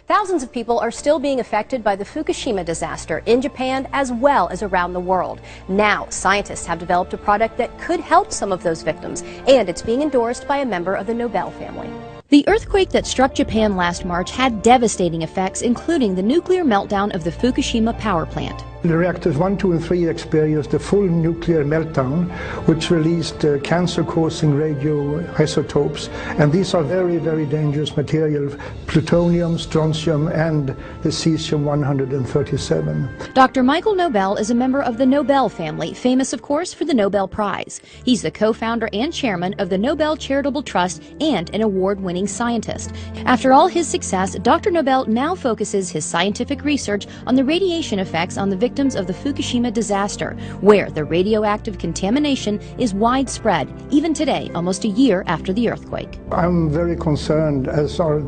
Thousands of people are still being affected by the Fukushima disaster in Japan as well as around the world. Now, scientists have developed a product that could help some of those victims, and it's being endorsed by a member of the Nobel family. The earthquake that struck Japan last March had devastating effects, including the nuclear meltdown of the Fukushima power plant. The reactors 1, 2, and 3 experienced a full nuclear meltdown, which released cancer-causing radioisotopes, and these are very, very dangerous material: plutonium, strontium, and the cesium-137. Dr. Michael Nobel is a member of the Nobel family, famous, of course, for the Nobel Prize. He's the co-founder and chairman of the Nobel Charitable Trust and an award-winning scientist. After all his success, Dr. Nobel now focuses his scientific research on the radiation effects on the victims of the Fukushima disaster, where the radioactive contamination is widespread, even today, almost a year after the earthquake. I'm very concerned, as are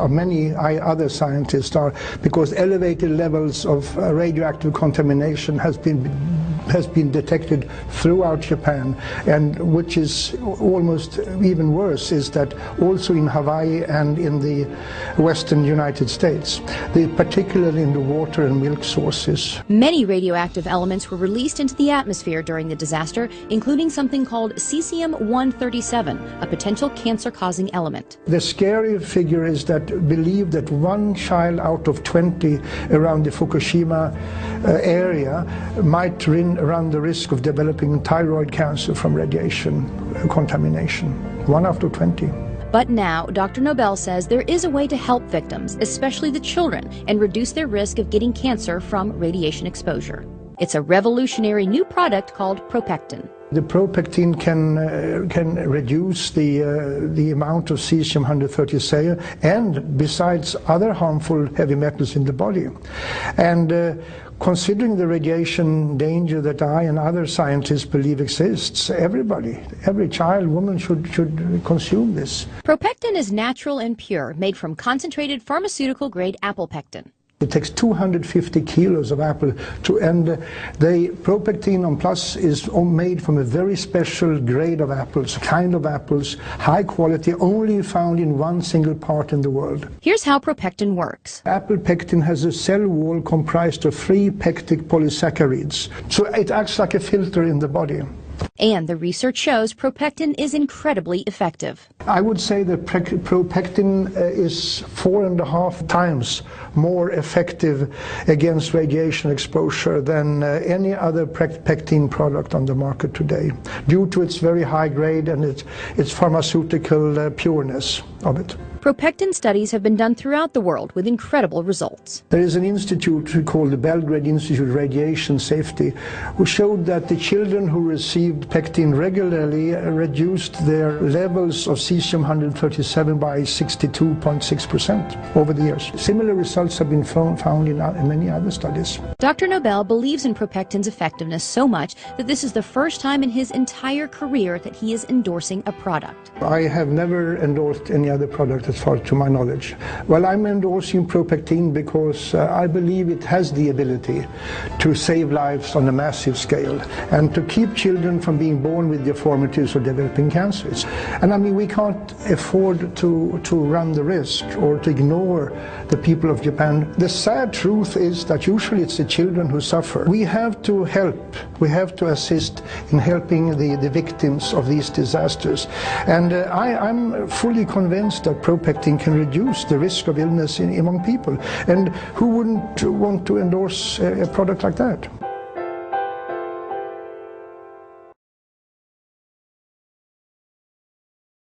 many other scientists are, because elevated levels of radioactive contamination has been detected throughout Japan, and which is almost even worse is that also in Hawaii and in the western United States, particularly in the water and milk sources. Many radioactive elements were released into the atmosphere during the disaster, including something called cesium-137, a potential cancer-causing element. The scary figure is that believe that 1 child out of 20 around the Fukushima area might run the risk of developing thyroid cancer from radiation contamination. 1 out of 20. But now, Dr. Nobel says there is a way to help victims, especially the children, and reduce their risk of getting cancer from radiation exposure. It's a revolutionary new product called ProPectin. The ProPectin can reduce the amount of cesium-137 and besides other harmful heavy metals in the body. And considering the radiation danger that I and other scientists believe exists, every child, woman should consume this. ProPectin is natural and pure, made from concentrated pharmaceutical-grade apple pectin. It takes 250 kilos of apple and the ProPectin on Plus is made from a very special grade of apples, kind of apples, high quality, only found in one single part in the world. Here's how ProPectin works. Apple pectin has a cell wall comprised of 3 pectic polysaccharides, so it acts like a filter in the body. And the research shows ProPectin is incredibly effective. I would say that ProPectin is 4.5 times more effective against radiation exposure than any other pectin product on the market today, due to its very high grade and its pharmaceutical pureness of it. ProPectin studies have been done throughout the world with incredible results. There is an institute called the Belgrade Institute of Radiation Safety, who showed that the children who received pectin regularly reduced their levels of cesium-137 by 62.6% over the years. Similar results have been found in many other studies. Dr. Nobel believes in ProPectin's effectiveness so much that this is the first time in his entire career that he is endorsing a product. I have never endorsed any other product as far to my knowledge. Well, I'm endorsing ProPectin because I believe it has the ability to save lives on a massive scale and to keep children from being born with deformities or developing cancers. And I mean, we can't afford to run the risk or to ignore the people of Japan. The sad truth is that usually it's the children who suffer. We have to help, we have to assist in helping the victims of these disasters. And I'm fully convinced that ProPectin can reduce the risk of illness among people. And who wouldn't want to endorse a product like that?